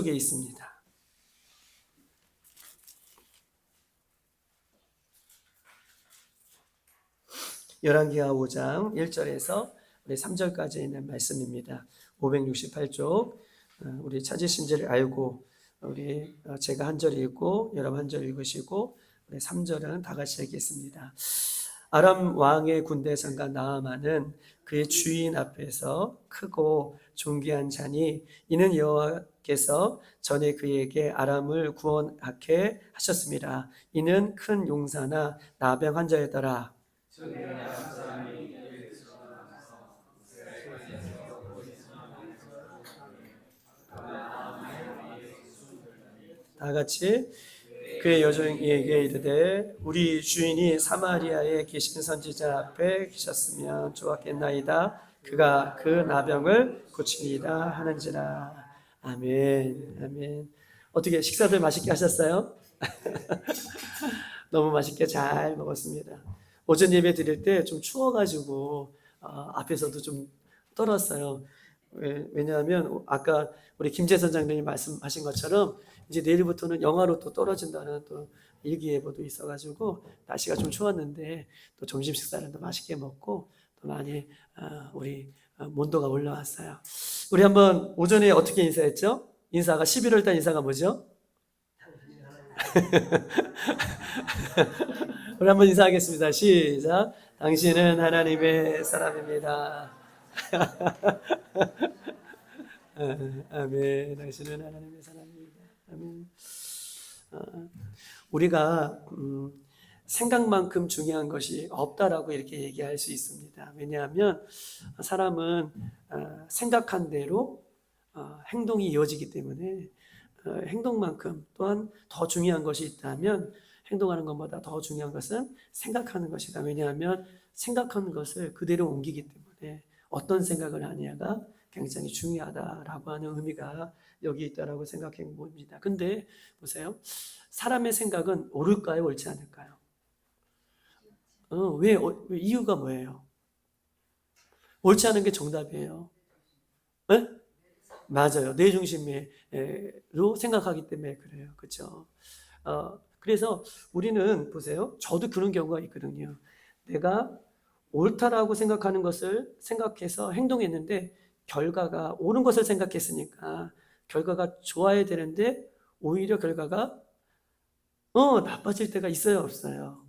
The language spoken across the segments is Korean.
속에 있습니다. 열왕기하 5장 1절에서 우리 3절까지 있는 말씀입니다. 568쪽 우리 찾으신 줄 알고 우리 제가 한 절 읽고 여러분 한 절 읽으시고 우리 3절은 다 같이 읽겠습니다. 아람 왕의 군대 장관 나아만은 그의 주인 앞에서 크고 존귀한 자니 이는 여호와께서 전에 그에게 아람을 구원하게 하셨습니다. 이는 큰 용사나 나병 환자였더라. 다 같이 그의 여종에게 이르되 우리 주인이 사마리아에 계신 선지자 앞에 계셨으면 좋았겠나이다. 그가 그 나병을 고치리이다 하는지라. 아멘. 아멘. 어떻게 식사들 맛있게 하셨어요? 너무 맛있게 잘 먹었습니다. 오전 예배 드릴 때 좀 추워가지고 앞에서도 좀 떨었어요. 왜냐하면 아까 우리 김재선 장로님 말씀하신 것처럼 이제 내일부터는 영하로 또 떨어진다는 또 일기예보도 있어가지고 날씨가 좀 추웠는데 또 점심 식사를 또 맛있게 먹고 또 많이 우리 mond도가 올라왔어요. 우리 한번 오전에 어떻게 인사했죠? 인사가 11월달 인사가 뭐죠? 우리 한번 인사하겠습니다. 시작. 당신은 하나님의 사람입니다. 아멘. 당신은 하나님의 사람입니다. 아멘. 우리가 생각만큼 중요한 것이 없다라고 이렇게 얘기할 수 있습니다. 왜냐하면 사람은 생각한 대로 행동이 이어지기 때문에 행동만큼 또한 더 중요한 것이 있다면 행동하는 것보다 더 중요한 것은 생각하는 것이다. 왜냐하면 생각하는 것을 그대로 옮기기 때문에 어떤 생각을 하느냐가 굉장히 중요하다라고 하는 의미가 여기 있다라고 생각해 봅니다. 근데 보세요. 사람의 생각은 옳을까요? 옳지 않을까요? 왜 이유가 뭐예요? 옳지 않은 게 정답이에요. 네? 맞아요. 내 중심으로 생각하기 때문에 그래요. 그렇죠? 그래서 우리는 보세요. 저도 그런 경우가 있거든요. 내가 옳다라고 생각하는 것을 생각해서 행동했는데 결과가 옳은 것을 생각했으니까 결과가 좋아야 되는데 오히려 결과가 나빠질 때가 있어요, 없어요?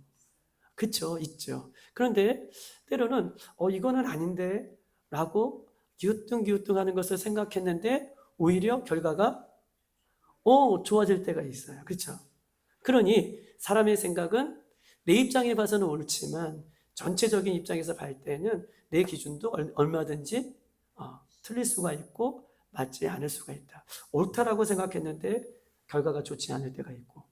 그렇죠, 있죠. 그런데 때로는 이거는 아닌데 라고 기우뚱기우뚱하는 것을 생각했는데 오히려 결과가 좋아질 때가 있어요. 그렇죠? 그러니 사람의 생각은 내 입장에 봐서는 옳지만 전체적인 입장에서 볼 때는 내 기준도 얼마든지 틀릴 수가 있고 맞지 않을 수가 있다. 옳다라고 생각했는데 결과가 좋지 않을 때가 있고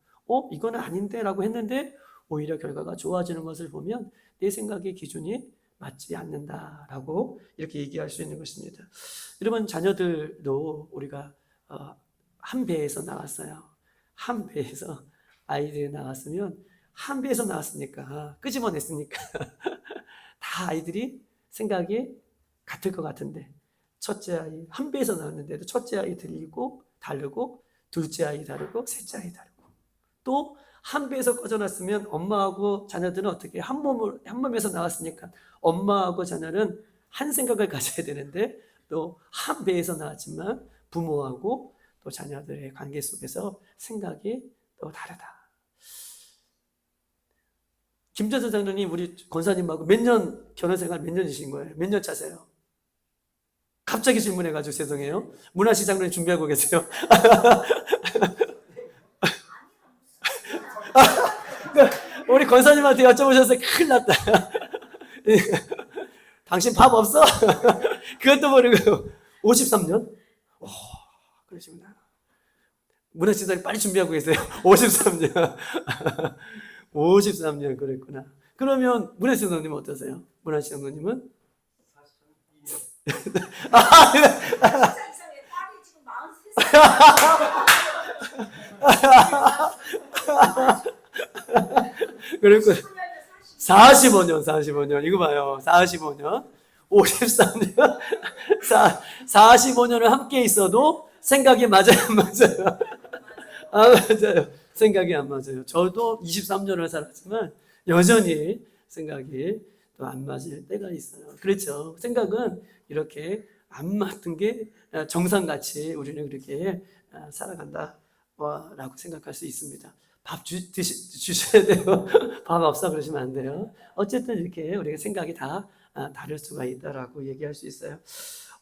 이거는 아닌데 라고 했는데 오히려 결과가 좋아지는 것을 보면 내 생각의 기준이 맞지 않는다라고 이렇게 얘기할 수 있는 것입니다. 여러분 자녀들도 우리가 한 배에서 나왔어요. 한 배에서 아이들이 나왔으면 한 배에서 나왔으니까 끄집어냈으니까 다 아이들이 생각이 같을 것 같은데 첫째 아이 한 배에서 나왔는데도 첫째 아이 들리고 다르고 둘째 아이 다르고 셋째 아이 다르고 또 한 배에서 꺼져놨으면 엄마하고 자녀들은 어떻게 한 몸에서 나왔으니까 엄마하고 자녀는 한 생각을 가져야 되는데 또 한 배에서 나왔지만 부모하고 또 자녀들의 관계 속에서 생각이 또 다르다. 김재선 장로님 우리 권사님하고 결혼 생활 몇 년이신 거예요? 몇 년 차세요? 갑자기 질문해가지고 죄송해요. 문화시 장로님 준비하고 계세요? 우리 권사님한테 여쭤보셨어요. 큰일 났다. 당신 밥 없어? 그것도 모르고 53년? 그러시구나. 문화시 장로님 빨리 준비하고 계세요. 53년. 53년 그랬구나. 그러면 문화시 장로님은 어떠세요? 문화시 장로님은? 그리고 45년 이거 봐요. 45년 53년 45년을 함께 있어도 생각이 맞아요, 안 맞아요? 아, 맞아요. 생각이 안 맞아요. 저도 23년을 살았지만 여전히 생각이 또 안 맞을 때가 있어요. 그렇죠. 생각은 이렇게 안 맞는 게 정상같이 우리는 그렇게 살아간다라고 생각할 수 있습니다. 밥 주셔야 돼요. 밥 없어 그러시면 안 돼요. 어쨌든 이렇게 우리가 생각이 다 다를 수가 있다라고 얘기할 수 있어요.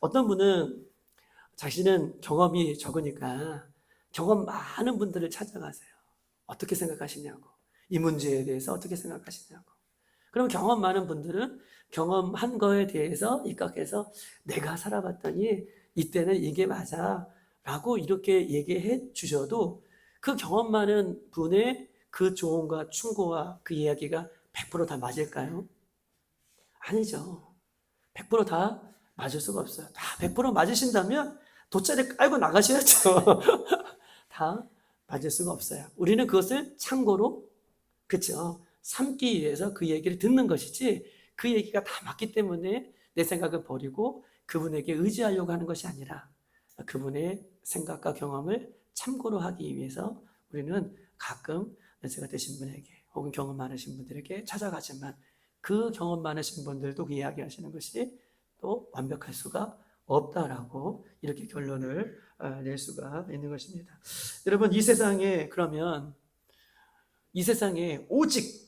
어떤 분은 자신은 경험이 적으니까 경험 많은 분들을 찾아가세요. 어떻게 생각하시냐고. 이 문제에 대해서 어떻게 생각하시냐고. 그럼 경험 많은 분들은 경험한 거에 대해서 입각해서 내가 살아봤더니 이때는 이게 맞아 라고 이렇게 얘기해 주셔도 그 경험 많은 분의 그 조언과 충고와 그 이야기가 100%다 맞을까요? 아니죠. 100%다 맞을 수가 없어요. 다 100% 맞으신다면 돗자리 깔고 나가셔야죠. 다 맞을 수가 없어요. 우리는 그것을 참고로, 그렇죠, 삼기 위해서 그 얘기를 듣는 것이지 그 얘기가 다 맞기 때문에 내 생각을 버리고 그분에게 의지하려고 하는 것이 아니라 그분의 생각과 경험을 참고로 하기 위해서 우리는 가끔 연세가 되신 분에게 혹은 경험 많으신 분들에게 찾아가지만 그 경험 많으신 분들도 그 이야기하시는 것이 또 완벽할 수가 없다라고 이렇게 결론을 낼 수가 있는 것입니다. 여러분, 이 세상에 그러면 이 세상에 오직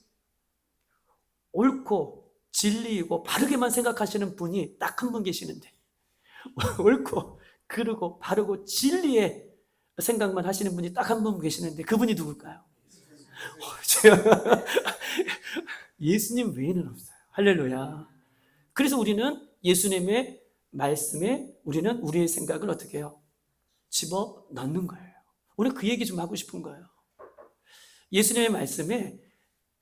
옳고 진리이고 바르게만 생각하시는 분이 딱 한 분 계시는데 옳고 그르고 바르고 진리의 생각만 하시는 분이 딱 한 분 계시는데 그분이 누굴까요? 예수님 외에는 없어요. 할렐루야. 그래서 우리는 예수님의 말씀에 우리는 우리의 생각을 어떻게 해요? 집어 넣는 거예요. 오늘 그 얘기 좀 하고 싶은 거예요. 예수님의 말씀에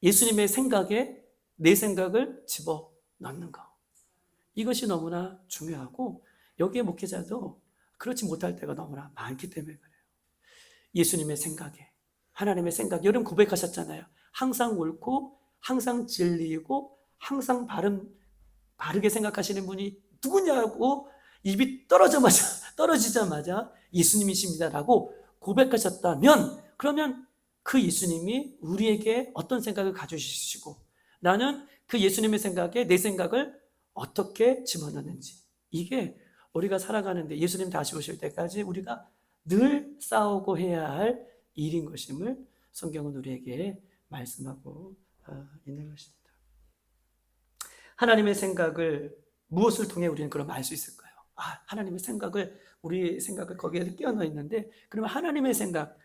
예수님의 생각에 내 생각을 집어 넣는 거. 이것이 너무나 중요하고 여기에 목회자도 그렇지 못할 때가 너무나 많기 때문에 그래요. 예수님의 생각에, 하나님의 생각, 여러분 고백하셨잖아요. 항상 옳고 항상 진리이고 항상 바르게 생각하시는 분이 누구냐고 입이 떨어지자마자 예수님이십니다라고 고백하셨다면 그러면 그 예수님이 우리에게 어떤 생각을 가져주시고 나는 그 예수님의 생각에 내 생각을 어떻게 집어넣는지, 이게 우리가 살아가는데 예수님 다시 오실 때까지 우리가 늘 싸우고 해야 할 일인 것임을 성경은 우리에게 말씀하고 있는 것입니다. 하나님의 생각을 무엇을 통해 우리는 그럼 알 수 있을까요? 하나님의 생각을, 우리 생각을 거기에 끼워넣어 있는데 그러면 하나님의 생각,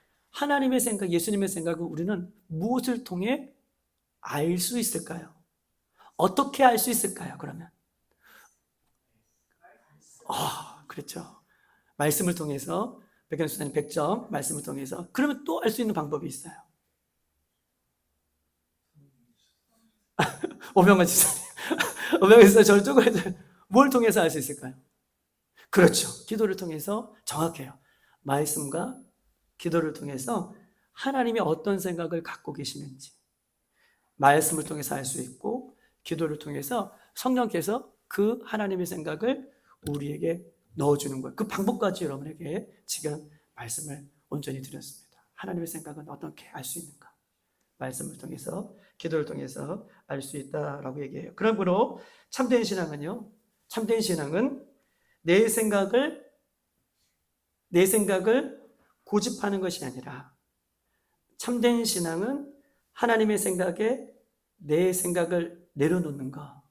예수님의 생각을 우리는 무엇을 통해 알 수 있을까요? 어떻게 알 수 있을까요? 그러면 그렇죠. 말씀을 통해서, 백현수사님 100점 말씀을 통해서. 그러면 또 알 수 있는 방법이 있어요. 오명환 지사님, 오명환 지사님 저를 쪼그려줘요. 뭘 통해서 알 수 있을까요? 그렇죠. 기도를 통해서. 정확해요. 말씀과 기도를 통해서 하나님이 어떤 생각을 갖고 계시는지 말씀을 통해서 알 수 있고, 기도를 통해서 성령께서 그 하나님의 생각을 우리에게 넣어주는 거예요. 그 방법까지 여러분에게 지금 말씀을 온전히 드렸습니다. 하나님의 생각은 어떻게 알 수 있는가? 말씀을 통해서, 기도를 통해서 알 수 있다라고 얘기해요. 그러므로 참된 신앙은요, 참된 신앙은 내 생각을 고집하는 것이 아니라, 참된 신앙은 하나님의 생각에 내 생각을 내려놓는 것,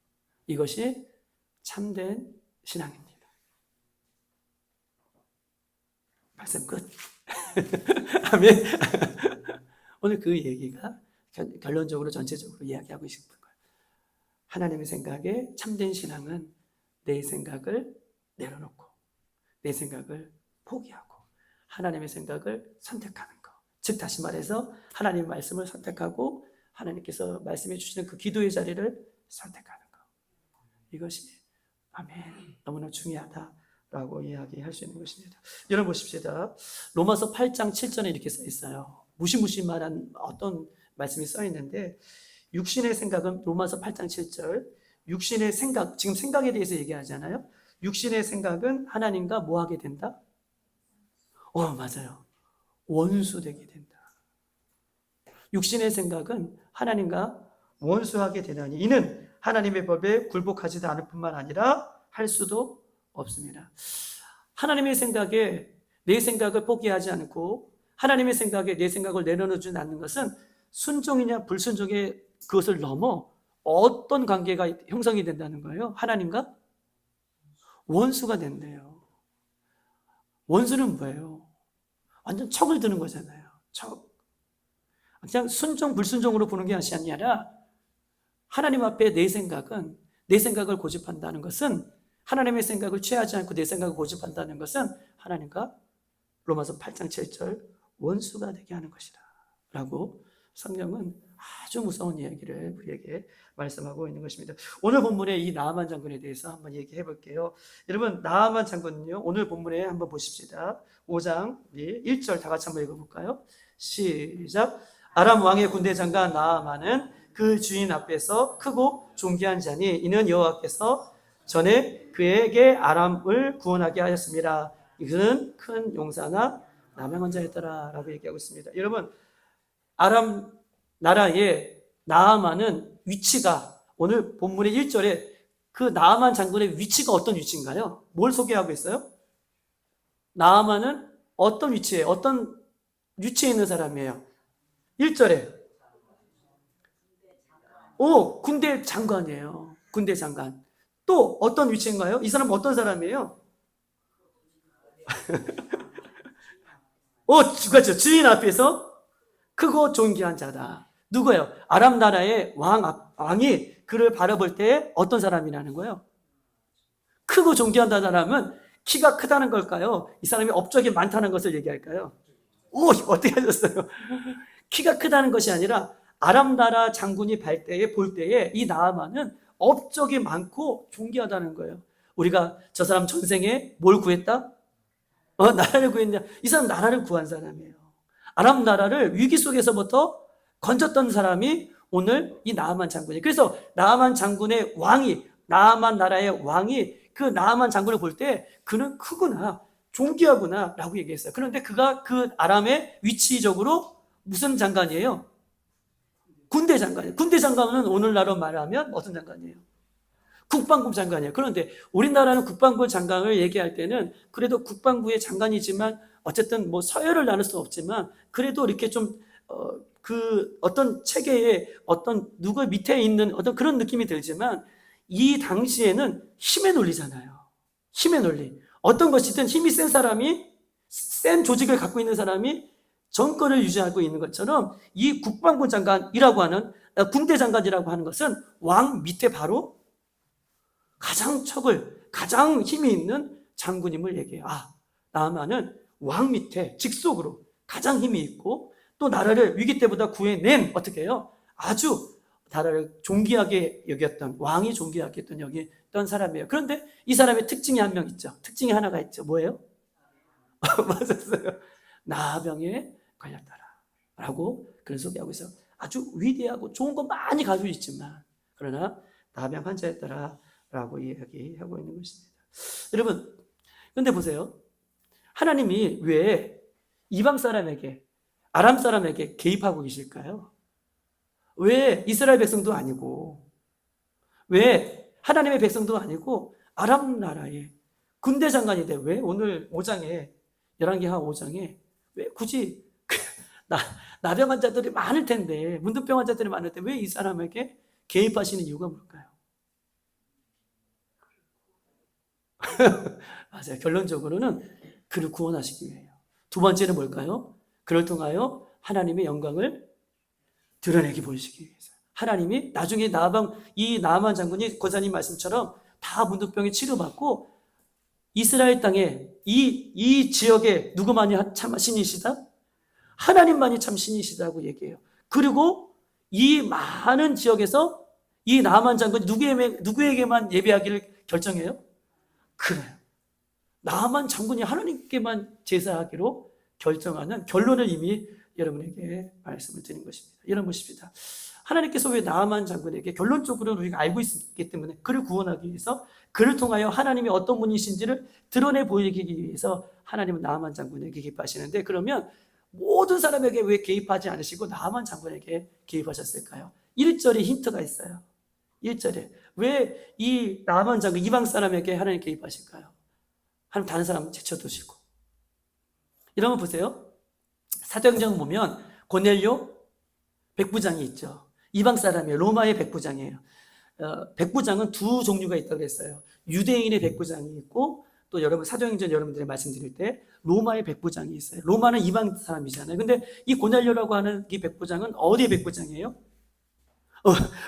이것이 참된 신앙입니다. 말씀 끝. 아멘. 오늘 그 얘기가 결론적으로 전체적으로 이야기하고 싶은 거예요. 하나님의 생각에 참된 신앙은 내 생각을 내려놓고 내 생각을 포기하고 하나님의 생각을 선택하는 것. 즉 다시 말해서 하나님의 말씀을 선택하고 하나님께서 말씀해 주시는 그 기도의 자리를 선택하는 것. 이것이 아멘, 너무나 중요하다라고 이야기할 수 있는 것입니다. 여러분 보십시다. 로마서 8장 7절에 이렇게 써 있어요. 무시무시만한 어떤 말씀이 써 있는데, 육신의 생각은, 로마서 8장 7절, 육신의 생각, 지금 생각에 대해서 얘기하잖아요. 육신의 생각은 하나님과 뭐 하게 된다? 맞아요. 원수 되게 된다. 육신의 생각은 하나님과 원수하게 되나니 이는 하나님의 법에 굴복하지도 않을 뿐만 아니라 할 수도 없습니다. 하나님의 생각에 내 생각을 포기하지 않고 하나님의 생각에 내 생각을 내려놓지 않는 것은 순종이냐 불순종의 그것을 넘어 어떤 관계가 형성이 된다는 거예요? 하나님과 원수가 된대요. 원수는 뭐예요? 완전 척을 드는 거잖아요. 척. 그냥 순종 불순종으로 보는 게 아니라 하나님 앞에 내 생각을 고집한다는 것은 하나님의 생각을 취하지 않고 내 생각을 고집한다는 것은 하나님과 로마서 8장 7절 원수가 되게 하는 것이다 라고 성경은 아주 무서운 이야기를 우리에게 말씀하고 있는 것입니다. 오늘 본문의 이 나아만 장군에 대해서 한번 얘기해 볼게요. 여러분, 나아만 장군은요, 오늘 본문에 한번 보십시다. 5장 1절 다 같이 한번 읽어볼까요? 시작. 아람 왕의 군대 장관 나아만은 그 주인 앞에서 크고 존귀한 자니 이는 여호와께서 전에 그에게 아람을 구원하게 하였습니다. 이는 큰 용사나 남양한 자였더라 라고 얘기하고 있습니다. 여러분, 아람 나라의 나아만은 위치가 오늘 본문의 1절에 그 나아만 장군의 위치가 어떤 위치인가요? 뭘 소개하고 있어요? 나아만은 어떤 위치에 어떤 위치에 있는 사람이에요? 1절에 군대 장관이에요. 군대 장관. 또 어떤 위치인가요? 이 사람은 어떤 사람이에요? 그렇죠. 주인 앞에서 크고 존귀한 자다. 누구예요? 아람 나라의 왕이 그를 바라볼 때 어떤 사람이라는 거예요? 크고 존귀한다는 사람은 키가 크다는 걸까요? 이 사람이 업적이 많다는 것을 얘기할까요? 어떻게 하셨어요? 키가 크다는 것이 아니라 아람 나라 장군이 볼 때에 이 나아만은 업적이 많고 존귀하다는 거예요. 우리가 저 사람 전생에 뭘 구했다? 나라를 구했냐? 이 사람 나라를 구한 사람이에요. 아람 나라를 위기 속에서부터 건졌던 사람이 오늘 이 나아만 장군이에요. 그래서 나아만 장군의 왕이, 나아만 나라의 왕이 그 나아만 장군을 볼 때 그는 크구나, 존귀하구나 라고 얘기했어요. 그런데 그가 그 아람의 위치적으로 무슨 장관이에요? 군대 장관이에요. 군대 장관은 오늘날로 말하면 어떤 장관이에요? 국방부 장관이에요. 그런데 우리나라는 국방부 장관을 얘기할 때는 그래도 국방부의 장관이지만 어쨌든 뭐 서열을 나눌 수 없지만 그래도 이렇게 좀 어떤 체계에 어떤 누구 밑에 있는 어떤 그런 느낌이 들지만 이 당시에는 힘의 논리잖아요. 힘의 논리. 어떤 것이든 힘이 센 사람이, 센 조직을 갖고 있는 사람이 정권을 유지하고 있는 것처럼 이 국방부 장관이라고 하는, 군대 장관이라고 하는 것은 왕 밑에 바로 가장 힘이 있는 장군임을 얘기해요. 나아만은 왕 밑에 직속으로 가장 힘이 있고 또 나라를 위기 때보다 구해낸 어떻게 해요? 아주 나라를 존귀하게 여겼던, 왕이 존귀하게 여겼던 사람이에요. 그런데 이 사람의 특징이 한 명 있죠. 특징이 하나가 있죠. 뭐예요? 맞았어요. 나병에 걸렸더라 라고 그런 소개하고 있어요. 아주 위대하고 좋은 거 많이 가지고 있지만 그러나 나병 환자였더라 라고 이야기하고 있는 것입니다. 여러분, 근데 보세요. 하나님이 왜 이방 사람에게, 아람 사람에게 개입하고 계실까요? 왜 이스라엘 백성도 아니고, 왜 하나님의 백성도 아니고 아람 나라의 군대 장관이 돼? 왜 오늘 5장에, 열왕기하 5장에 왜 굳이 나병 환자들이 많을 텐데, 문둥병 환자들이 많을 때 왜 이 사람에게 개입하시는 이유가 뭘까요? 맞아요. 결론적으로는 그를 구원하시기 위해요. 두 번째는 뭘까요? 그를 통하여 하나님의 영광을 드러내기 보이시기 위해서. 하나님이 나중에 이 나아만 장군이 권사님 말씀처럼 다 문둥병에 치료받고 이스라엘 땅에 이 지역에 누구만이 참 신이시다? 하나님만이 참 신이시다고 얘기해요. 그리고 이 많은 지역에서 이 나아만 장군이 누구에게만 예배하기를 결정해요? 그래요. 나아만 장군이 하나님께만 제사하기로 결정하는 결론을 이미 여러분에게 말씀을 드린 것입니다. 여러분 보십시다. 하나님께서 왜 나아만 장군에게 결론적으로 우리가 알고 있기 때문에 그를 구원하기 위해서 그를 통하여 하나님이 어떤 분이신지를 드러내 보이기 위해서 하나님은 나아만 장군에게 개입하시는데, 그러면 모든 사람에게 왜 개입하지 않으시고 나아만 장군에게 개입하셨을까요? 1절에 힌트가 있어요. 1절에 왜 이 나아만 장군, 이방 사람에게 하나님 개입하실까요? 하나님 다른 사람 제쳐두시고. 이러면 보세요. 사도행전 보면 고넬료 백부장이 있죠. 이방 사람이에요. 로마의 백부장이에요. 백부장은 두 종류가 있다고 그랬어요. 유대인의 백부장이 있고, 또 여러분 사도행전 여러분들이 말씀드릴 때 로마의 백부장이 있어요. 로마는 이방 사람이잖아요. 근데 이 고넬료라고 하는 이 백부장은 어디의 백부장이에요?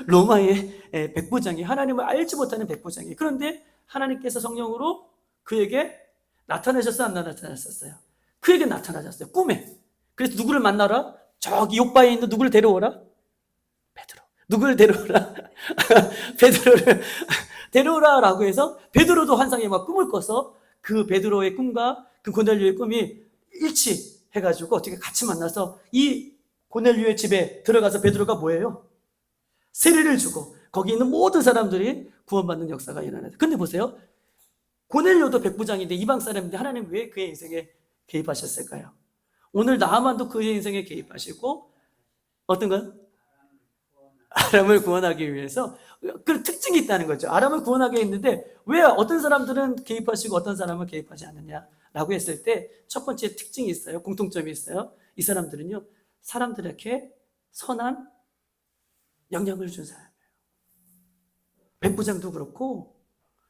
로마의 백부장이, 하나님을 알지 못하는 백부장이에요. 그런데 하나님께서 성령으로 그에게 나타나셨어요? 안 나타나셨어요? 그에게 나타나셨어요. 꿈에. 그래서 누구를 만나라? 저기 욕바에 있는 누구를 데려오라? 베드로. 누구를 데려오라? 베드로를 데려오라라고 해서 베드로도 환상에 막 꿈을 꿔서 그 베드로의 꿈과 그 고넬료의 꿈이 일치해가지고 어떻게 같이 만나서 이 고넬료의 집에 들어가서 베드로가 뭐예요? 세례를 주고 거기 있는 모든 사람들이 구원받는 역사가 일어나요. 근데 보세요. 고넬료도 백부장인데 이방 사람인데 하나님 왜 그의 인생에 개입하셨을까요? 오늘 나하만도 그의 인생에 개입하시고 어떤가요? 아람을 구원하기 위해서 그 특징이 있다는 거죠. 아람을 구원하게 했는데 왜 어떤 사람들은 개입하시고 어떤 사람은 개입하지 않느냐라고 했을 때 첫 번째 특징이 있어요. 공통점이 있어요. 이 사람들은요, 사람들에게 선한 영향을 준 사람이에요. 백부장도 그렇고,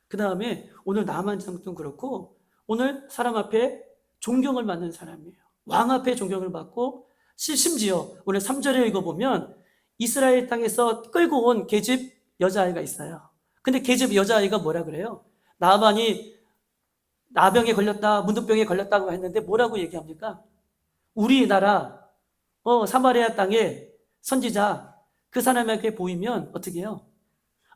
그 다음에 오늘 나만 장도 그렇고, 오늘 사람 앞에 존경을 받는 사람이에요. 왕 앞에 존경을 받고, 심지어 오늘 3절에 읽어보면 이스라엘 땅에서 끌고 온 계집 여자아이가 있어요. 근데 계집 여자아이가 뭐라 그래요? 나만이 나병에 걸렸다, 문둥병에 걸렸다고 했는데 뭐라고 얘기합니까? 우리나라 사마리아 땅에 선지자 그 사람에게 보이면 어떻게 해요?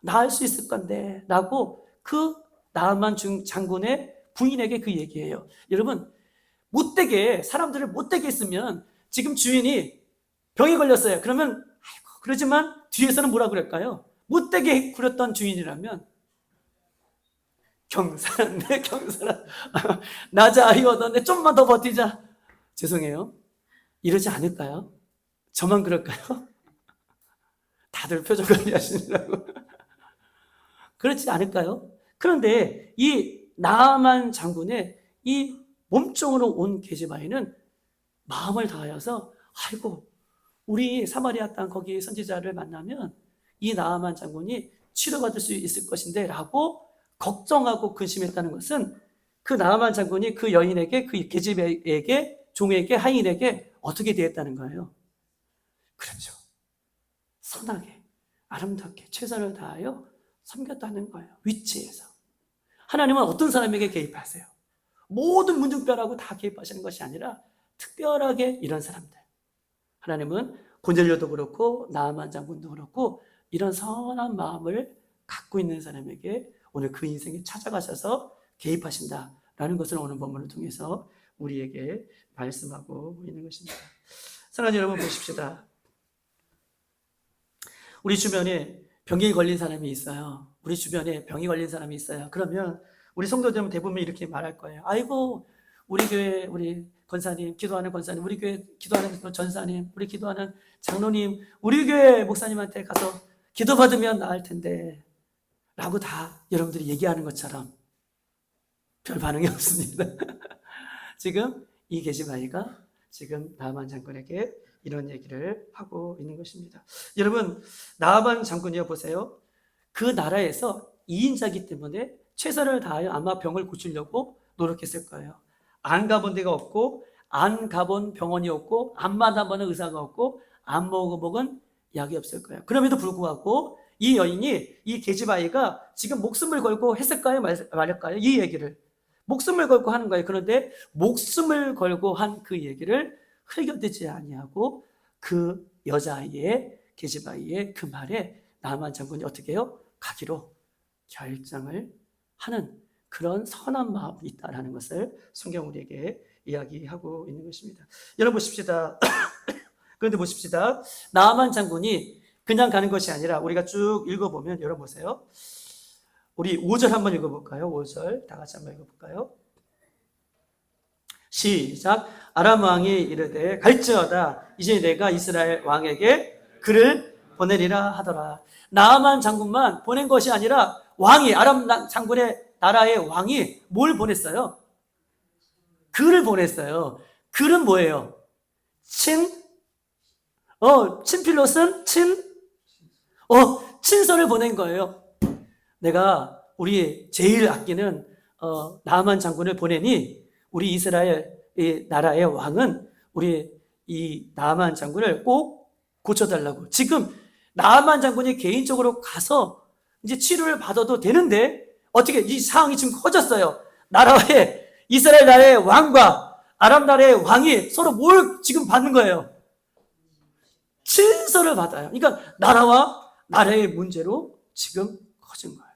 나을 수 있을 건데 라고 그 나아만 장군의 부인에게 그 얘기해요. 여러분, 못되게, 사람들을 못되게 했으면 지금 주인이 병에 걸렸어요. 그러면 아이고, 그러지만 뒤에서는 뭐라 그럴까요? 못되게 굴렸던 주인이라면 경사한데 경사라 나자아이거든데 좀만 더 버티자. 죄송해요. 이러지 않을까요? 저만 그럴까요? 다들 표정 관리하시느라고. 그렇지 않을까요? 그런데 이 나아만 장군의 이 몸종으로 온 게즈바이는 마음을 다하여서 아이고, 우리 사마리아 땅 거기 선지자를 만나면 이 나아만 장군이 치료받을 수 있을 것인데 라고 걱정하고 근심했다는 것은 그 나아만 장군이 그 여인에게, 그 게즈바이에게, 종에게, 하인에게 어떻게 대했다는 거예요? 그렇죠. 선하게, 아름답게 최선을 다하여 섬겼다는 거예요. 위치에서. 하나님은 어떤 사람에게 개입하세요? 모든 문둥병하고 다 개입하시는 것이 아니라 특별하게 이런 사람들. 하나님은 고넬료도 그렇고 나아만 장군도 그렇고 이런 선한 마음을 갖고 있는 사람에게 오늘 그 인생에 찾아가셔서 개입하신다라는 것을 오늘 본문을 통해서 우리에게 말씀하고 있는 것입니다. 사랑하는 여러분, 보십시다. 우리 주변에 병이 걸린 사람이 있어요. 우리 주변에 병이 걸린 사람이 있어요. 그러면 우리 성도들은 대부분 이렇게 말할 거예요. 아이고, 우리 교회 우리 권사님, 기도하는 권사님, 우리 교회 기도하는 전사님, 우리 기도하는 장로님, 우리 교회 목사님한테 가서 기도받으면 나을 텐데 라고 다 여러분들이 얘기하는 것처럼 별 반응이 없습니다. 지금 이 게즈바이가 지금 나아만 장군에게 이런 얘기를 하고 있는 것입니다. 여러분, 나아만 장군이요, 보세요. 그 나라에서 2인자이기 때문에 최선을 다하여 아마 병을 고치려고 노력했을 거예요. 안 가본 데가 없고, 안 가본 병원이 없고, 안 만나보는 의사가 없고, 안 먹어먹은 약이 없을 거예요. 그럼에도 불구하고 이 여인이, 이 게즈바이가 지금 목숨을 걸고 했을까요? 말할까요? 이 얘기를. 목숨을 걸고 하는 거예요. 그런데 목숨을 걸고 한 그 얘기를 흘겨듣지 아니하고 그 여자아이의, 게즈바이의 그 말에 나아만 장군이 어떻게 해요? 가기로 결정을 하는 그런 선한 마음이 있다는 것을 성경 우리에게 이야기하고 있는 것입니다. 여러분 보십시다. 그런데 보십시다. 나아만 장군이 그냥 가는 것이 아니라 우리가 쭉 읽어보면, 여러분 보세요. 우리 5절 한번 읽어볼까요? 5절 다 같이 한번 읽어볼까요? 시작. 아람 왕이 이르되 갈지어다 이제 내가 이스라엘 왕에게 그를 보내리라 하더라. 나아만 장군만 보낸 것이 아니라 왕이 아람 장군의 나라의 왕이 뭘 보냈어요? 글을 보냈어요. 글은 뭐예요? 친필로 쓴 친서를 보낸 거예요. 내가 우리 제일 아끼는 나아만 장군을 보내니 우리 이스라엘 이 나라의 왕은 우리 이 나아만 장군을 꼭 고쳐달라고. 지금 나아만 장군이 개인적으로 가서 이제 치료를 받아도 되는데 어떻게 이 상황이 지금 커졌어요. 나라의 이스라엘 나라의 왕과 아람 나라의 왕이 서로 뭘 지금 받는 거예요? 친서를 받아요. 그러니까 나라와 나라의 문제로 지금 커진 거예요.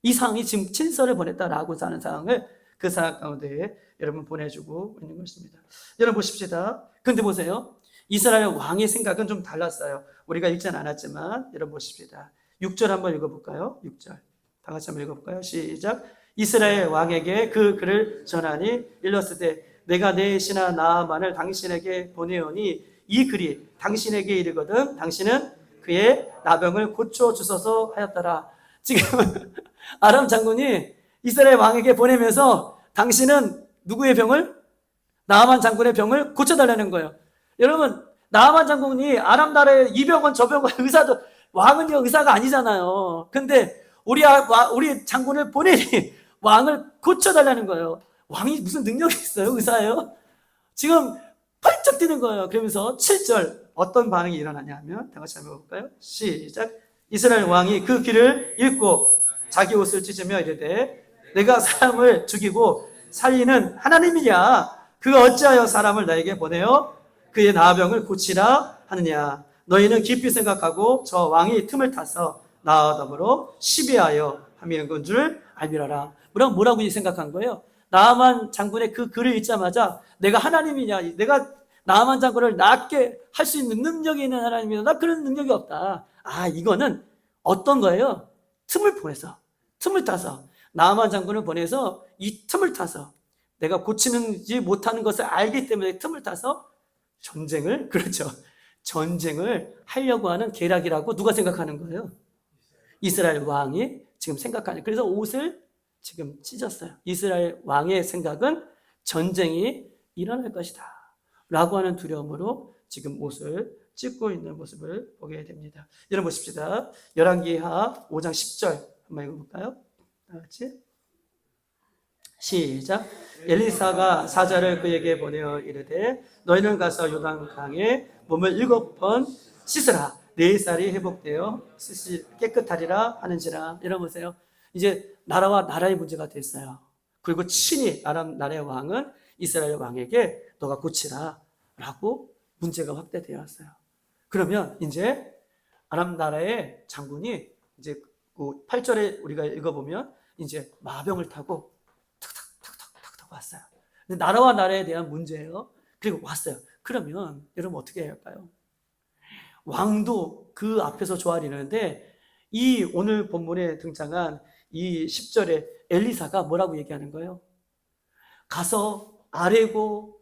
이 상황이 지금 친서를 보냈다라고 하는 상황을 그 상황 가운데 여러분 보내주고 있는 것입니다. 여러분 보십시다. 근데 보세요. 이스라엘 왕의 생각은 좀 달랐어요. 우리가 읽지는 않았지만 여러분 보십시다. 6절 한번 읽어볼까요? 6절 다 같이 한번 읽어볼까요? 시작. 이스라엘 왕에게 그 글을 전하니 일렀으되 내가 내 신하 나아만을 당신에게 보내오니 이 글이 당신에게 이르거든 당신은 그의 나병을 고쳐주소서 하였더라. 지금 아람 장군이 이스라엘 왕에게 보내면서 당신은 누구의 병을? 나아만 장군의 병을 고쳐달라는 거예요. 여러분 나아만 장군이 아람 나라의 이 병은 저 병은 의사도 왕은요 의사가 아니잖아요. 근데 우리 장군을 보내니 왕을 고쳐달라는 거예요. 왕이 무슨 능력이 있어요? 의사예요? 지금 펄쩍 뛰는 거예요. 그러면서 7절 어떤 반응이 일어나냐 하면 다 같이 한번 볼까요? 시작. 이스라엘 왕이 그 길을 읽고 자기 옷을 찢으며 이르되 내가 사람을 죽이고 살리는 하나님이냐? 그가 어찌하여 사람을 나에게 보내어 그의 나병을 고치라 하느냐? 너희는 깊이 생각하고 저 왕이 틈을 타서 나와 더불어 시비하여 하미는 건 줄 알미라라. 뭐라고 생각한 거예요? 나아만 장군의 그 글을 읽자마자 내가 하나님이냐? 내가 나아만 장군을 낫게 할 수 있는 능력이 있는 하나님이냐? 나 그런 능력이 없다. 이거는 어떤 거예요? 틈을 타서 나아만 장군을 보내서 이 틈을 타서 내가 고치는지 못하는 것을 알기 때문에 틈을 타서 전쟁을 하려고 하는 계략이라고 누가 생각하는 거예요? 이스라엘 왕이 지금 생각하는. 그래서 옷을 지금 찢었어요. 이스라엘 왕의 생각은 전쟁이 일어날 것이다 라고 하는 두려움으로 지금 옷을 찢고 있는 모습을 보게 됩니다. 여러분 보십시다. 열왕기하 5장 10절 한번 읽어볼까요? 다 같이 시작. 엘리사가 사자를 그에게 보내어 이르되 너희는 가서 요단강에 몸을 7번 씻으라. 네 살이 회복되어 깨끗하리라 하는지라. 여러분 보세요. 이제 나라와 나라의 문제가 됐어요. 그리고 친히 아람 나라의 왕은 이스라엘 왕에게 너가 고치라 라고 문제가 확대되었어요. 그러면 이제 아람 나라의 장군이 이제 그 8절에 우리가 읽어보면 이제 마병을 타고 탁탁 왔어요. 근데 나라와 나라에 대한 문제예요. 그리고 왔어요. 그러면 여러분 어떻게 해야 할까요? 왕도 그 앞에서 조아리는데 이 오늘 본문에 등장한 이 10절에 엘리사가 뭐라고 얘기하는 거예요? 가서 아뢰고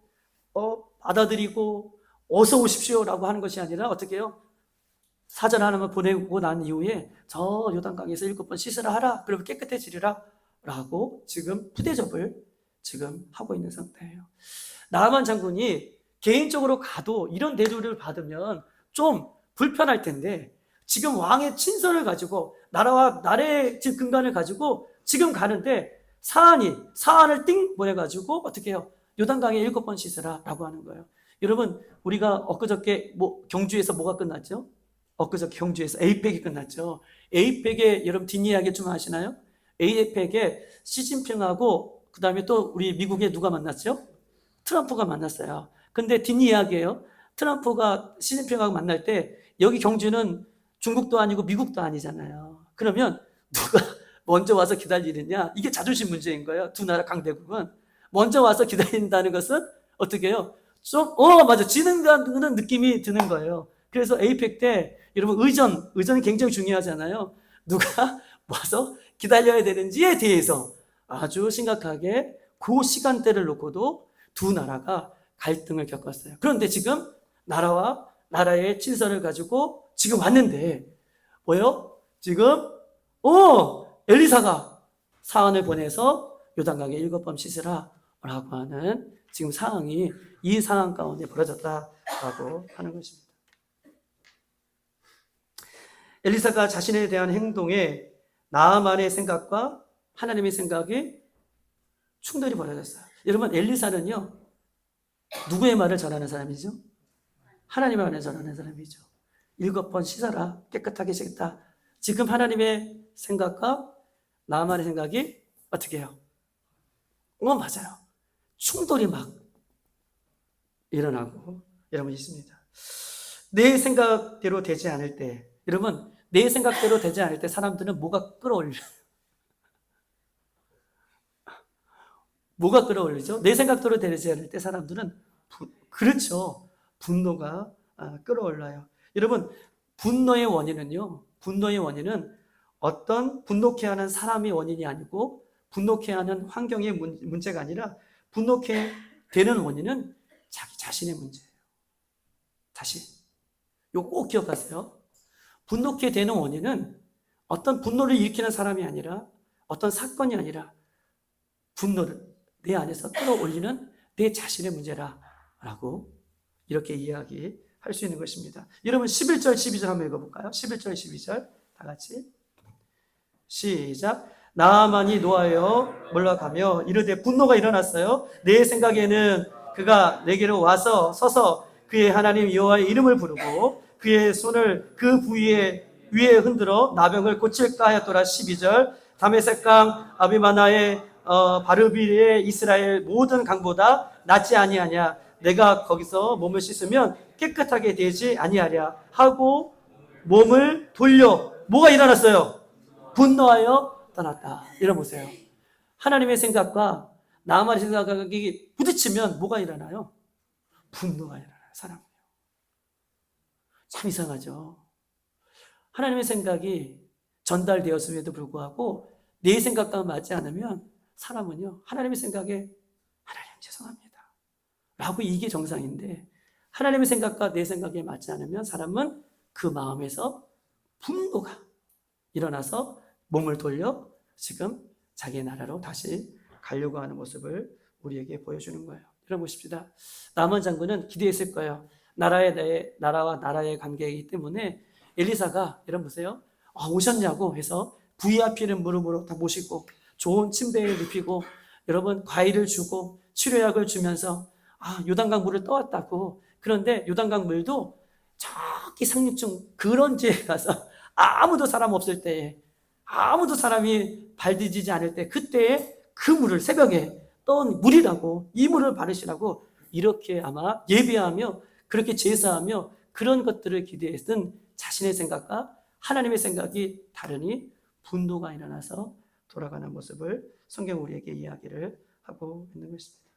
받아들이고 어서 오십시오라고 하는 것이 아니라 어떻게 해요? 사절 하나만 보내고 난 이후에 저 요단강에서 7번 씻으라 하라. 그러면 깨끗해지리라 라고 지금 푸대접을 지금 하고 있는 상태예요. 나아만 장군이 개인적으로 가도 이런 대우를 받으면 좀 불편할 텐데 지금 왕의 친서를 가지고 나라와 나라의 근간을 가지고 지금 가는데 사안을 띵 보내가지고 어떻게 해요? 요단강에 7번 씻으라 라고 하는 거예요. 여러분 우리가 엊그저께 경주에서 뭐가 끝났죠? 엊그저께 경주에서 에이펙이 끝났죠. 에이펙의 여러분 뒷이야기 좀 아시나요? 에이펙에 시진핑하고 그 다음에 또 우리 미국에 누가 만났죠? 트럼프가 만났어요. 근데 뒷이야기예요. 트럼프가 시진핑하고 만날 때 여기 경주는 중국도 아니고 미국도 아니잖아요. 그러면 누가 먼저 와서 기다리느냐? 이게 자존심 문제인 거예요. 두 나라 강대국은 먼저 와서 기다린다는 것은 어떻게 해요? 좀 맞아 지능가는 느낌이 드는 거예요. 그래서 에이펙 때 여러분 의전이 굉장히 중요하잖아요. 누가 와서 기다려야 되는지에 대해서 아주 심각하게 그 시간대를 놓고도 두 나라가 갈등을 겪었어요. 그런데 지금 나라와 나라의 질서를 가지고 지금 왔는데 뭐요? 지금 엘리사가 사안을 보내서 요단강에 7번 씻으라 라고 하는 지금 상황이 이 상황 가운데 벌어졌다라고 하는 것입니다. 엘리사가 자신에 대한 행동에 나아만의 생각과 하나님의 생각이 충돌이 벌어졌어요. 여러분, 엘리사는요, 누구의 말을 전하는 사람이죠? 하나님의 말을 전하는 사람이죠. 7번 씻어라, 깨끗하게 씻겠다. 지금 하나님의 생각과 나만의 생각이 어떻게 해요? 맞아요. 충돌이 막 일어나고 여러분 있습니다. 내 생각대로 되지 않을 때, 여러분, 내 생각대로 되지 않을 때 사람들은 뭐가 끌어올려요? 뭐가 끌어올리죠? 내 생각대로 되지 않을 때 사람들은 그렇죠. 분노가 끌어올라요. 여러분, 분노의 원인은 어떤 분노케 하는 사람의 원인이 아니고 분노케 하는 환경의 문제가 아니라 분노케 되는 원인은 자기 자신의 문제예요. 다시 이거 꼭 기억하세요. 분노케 되는 원인은 어떤 분노를 일으키는 사람이 아니라 어떤 사건이 아니라 분노를 내 안에서 끌어올리는 내 자신의 문제라고 이렇게 이야기할 수 있는 것입니다. 여러분 11절 12절 한번 읽어볼까요? 11절 12절 다 같이 시작. 나아만이 노하여 몰락하며 이르되 분노가 일어났어요. 내 생각에는 그가 내게로 와서 서서 그의 하나님 여호와의 이름을 부르고 그의 손을 그 부위에 위에 흔들어 나병을 고칠까 하였더라. 12절 다메섹강 아비마나의 바르비의 이스라엘 모든 강보다 낫지 아니하냐. 내가 거기서 몸을 씻으면 깨끗하게 되지 아니하랴 하고 몸을 돌려 뭐가 일어났어요? 분노하여 떠났다. 이러보세요. 하나님의 생각과 나만의 생각이 부딪히면 뭐가 일어나요? 분노가 일어나요. 사람은요. 참 이상하죠. 하나님의 생각이 전달되었음에도 불구하고 내 생각과 맞지 않으면 사람은요, 하나님의 생각에 하나님 죄송합니다 라고 이게 정상인데 하나님의 생각과 내 생각에 맞지 않으면 사람은 그 마음에서 분노가 일어나서 몸을 돌려 지금 자기의 나라로 다시 가려고 하는 모습을 우리에게 보여주는 거예요. 여러분 보십시다. 나만 장군은 기대했을 거예요. 나라와 나라의 관계이기 때문에 엘리사가 여러분 보세요. 오셨냐고 해서 VIP는 무릎으로 다 모시고 좋은 침대에 눕히고 여러분 과일을 주고 치료약을 주면서 요단강 물을 떠왔다고. 그런데 요단강 물도 저기 상류층 그런 지에 가서 아무도 사람 없을 때에 아무도 사람이 발 디디지 않을 때 그때에 그 물을 새벽에 떠온 물이라고 이 물을 바르시라고 이렇게 아마 예배하며 그렇게 제사하며 그런 것들을 기대했던 자신의 생각과 하나님의 생각이 다르니 분노가 일어나서 돌아가는 모습을 성경 우리에게 이야기를 하고 있는 것입니다.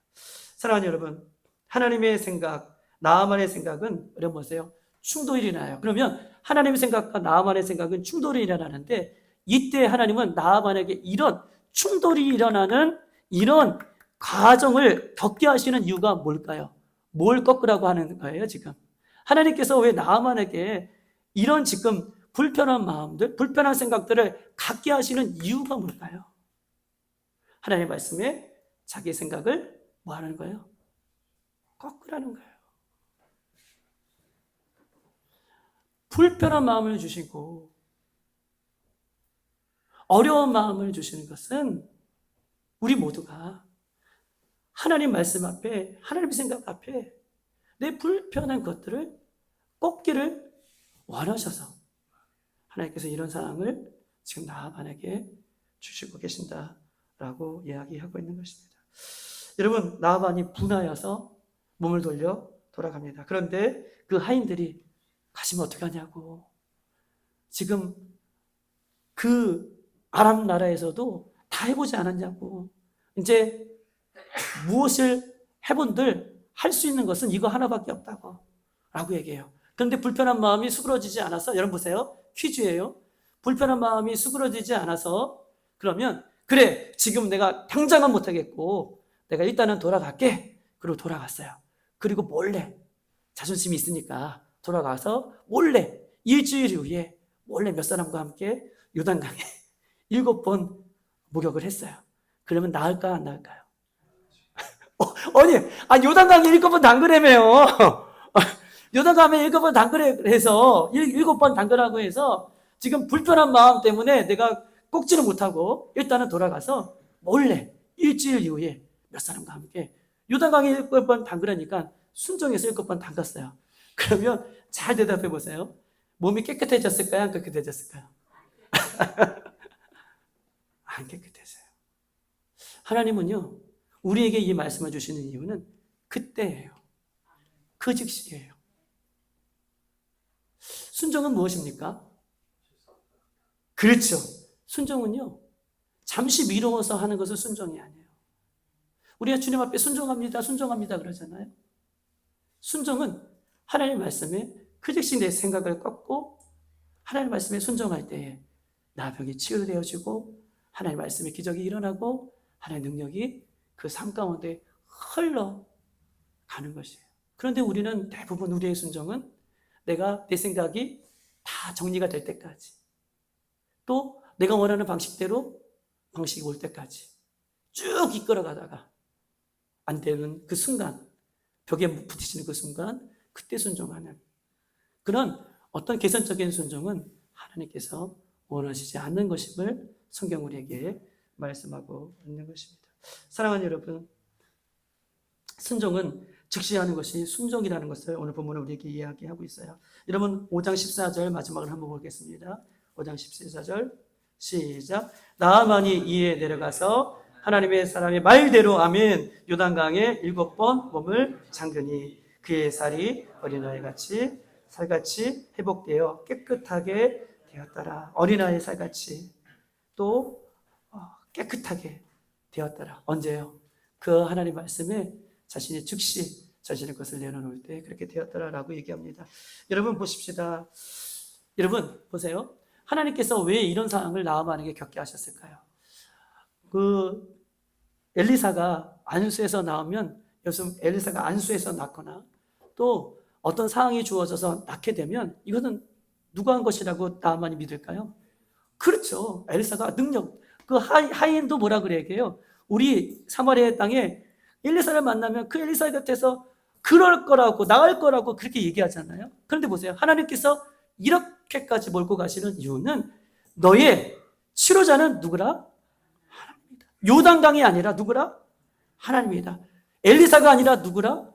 사랑하는 여러분, 하나님의 생각, 나만의 생각은 여러분 보세요. 충돌이 일어나요. 그러면 하나님의 생각과 나만의 생각은 충돌이 일어나는데 이때 하나님은 나만에게 이런 충돌이 일어나는 이런 과정을 겪게 하시는 이유가 뭘까요? 뭘 꺾으라고 하는 거예요, 지금? 하나님께서 왜 나만에게 이런 지금 불편한 마음들, 불편한 생각들을 갖게 하시는 이유가 뭘까요? 하나님의 말씀에 자기 생각을 뭐 하는 거예요? 꺾으라는 거예요. 불편한 마음을 주시고 어려운 마음을 주시는 것은 우리 모두가 하나님 말씀 앞에, 하나님 생각 앞에 내 불편한 것들을 꺾기를 원하셔서 하나님께서 이런 상황을 지금 나아반에게 주시고 계신다라고 이야기하고 있는 것입니다. 여러분, 나아반이 분하여서 몸을 돌려 돌아갑니다. 그런데 그 하인들이 가시면 어떡하냐고. 지금 그 아람 나라에서도 다 해보지 않았냐고. 이제 무엇을 해본들 할 수 있는 것은 이거 하나밖에 없다고 라고 얘기해요. 그런데 불편한 마음이 수그러지지 않아서, 여러분 보세요. 퀴즈예요. 불편한 마음이 수그러지지 않아서 그러면 그래, 지금 내가 당장은 못하겠고 내가 일단은 돌아갈게. 그리고 돌아갔어요. 그리고 몰래, 자존심이 있으니까 돌아가서 몰래 일주일 후에 몰래 몇 사람과 함께 요단강에 7번 목욕을 했어요. 그러면 나을까 안 나을까요? 아니, 요단강에 7번 담그래매요. 요단강에 7번 담그래 해서 7번 담그라고 해서 지금 불편한 마음 때문에 내가 꼭지는 못하고 일단은 돌아가서 몰래 일주일 이후에 몇 사람과 함께 요단강에 7번 담그라니까 순종해서 7번 담갔어요. 그러면 잘 대답해 보세요. 몸이 깨끗해졌을까요? 안 깨끗해졌을까요? 안 깨끗해져요. 하나님은요, 우리에게 이 말씀을 주시는 이유는 그때예요. 그 즉시예요. 순종은 무엇입니까? 그렇죠. 순종은요, 잠시 미루어서 하는 것은 순종이 아니에요. 우리가 주님 앞에 순종합니다, 순종합니다 그러잖아요. 순종은 하나님 말씀에 그 즉시 내 생각을 꺾고 하나님 말씀에 순종할 때에 나 병이 치유되어지고 하나님 말씀에 기적이 일어나고 하나님의 능력이 그 삶 가운데 흘러가는 것이에요. 그런데 우리는 대부분 우리의 순종은 내가 내 생각이 다 정리가 될 때까지 또 내가 원하는 방식대로 방식이 올 때까지 쭉 이끌어가다가 안 되는 그 순간, 벽에 부딪히는 그 순간 그때 순종하는 그런 어떤 개선적인 순종은 하나님께서 원하시지 않는 것임을 성경 우리에게 말씀하고 있는 것입니다. 사랑하는 여러분, 순종은 즉시 하는 것이 순종이라는 것을 오늘 본문은 우리에게 이야기하고 있어요. 여러분 5장 14절 마지막으로 한번 보겠습니다. 5장 14절 시작. 나아만이 이에 내려가서 하나님의 사람의 말대로 아멘 요단강에 7번 몸을 잠그니 그의 살이 어린아이같이 살같이 회복되어 깨끗하게 되었더라. 어린아이 살같이 또 깨끗하게 되었더라. 언제요? 그 하나님 말씀에 자신이 즉시 자신의 것을 내려놓을 때 그렇게 되었더라라고 얘기합니다. 여러분 보십시다. 여러분 보세요. 하나님께서 왜 이런 상황을 나아만에게 겪게 하셨을까요? 그 엘리사가 안수에서 나오면 엘리사가 안수에서 낳거나 또 어떤 상황이 주어져서 낳게 되면 이것은 누가 한 것이라고 나아만이 믿을까요? 그렇죠. 엘리사가 능력. 그 하인도 뭐라 그래야 해요? 우리 사마리아 땅에 엘리사를 만나면 그 엘리사 곁에서 그럴 거라고 나을 거라고 그렇게 얘기하잖아요. 그런데 보세요. 하나님께서 이렇게까지 몰고 가시는 이유는 너의 치료자는 누구라? 하나님이다. 요단강이 아니라 누구라? 하나님이다. 엘리사가 아니라 누구라?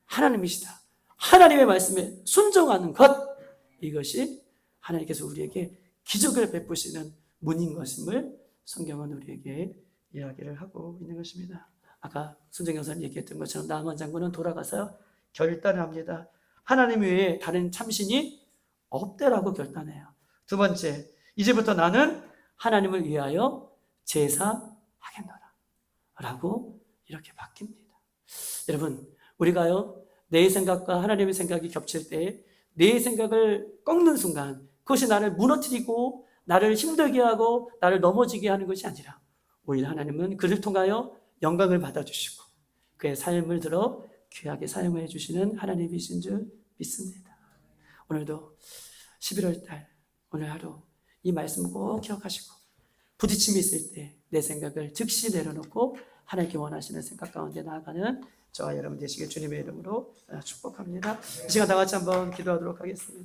하나님이시다. 하나님의 말씀에 순종하는 것, 이것이 하나님께서 우리에게 기적을 베푸시는 문인 것임을 성경은 우리에게 이야기를 하고 있는 것입니다. 아까 순정 형사님 얘기했던 것처럼 나아만 장군은 돌아가서 결단을 합니다. 하나님 외에 다른 참신이 없대라고 결단해요. 두 번째, 이제부터 나는 하나님을 위하여 제사하겠노라 라고 이렇게 바뀝니다. 여러분, 우리가요 내 생각과 하나님의 생각이 겹칠 때 내 생각을 꺾는 순간 그것이 나를 무너뜨리고 나를 힘들게 하고 나를 넘어지게 하는 것이 아니라 오히려 하나님은 그를 통하여 영광을 받아주시고 그의 삶을 들어 귀하게 사용해 주시는 하나님이신 줄 믿습니다. 오늘도 11월 달 오늘 하루 이 말씀 꼭 기억하시고 부딪힘이 있을 때 내 생각을 즉시 내려놓고 하나님께 원하시는 생각 가운데 나아가는 저와 여러분 되시길 주님의 이름으로 축복합니다. 이 시간 다 같이 한번 기도하도록 하겠습니다.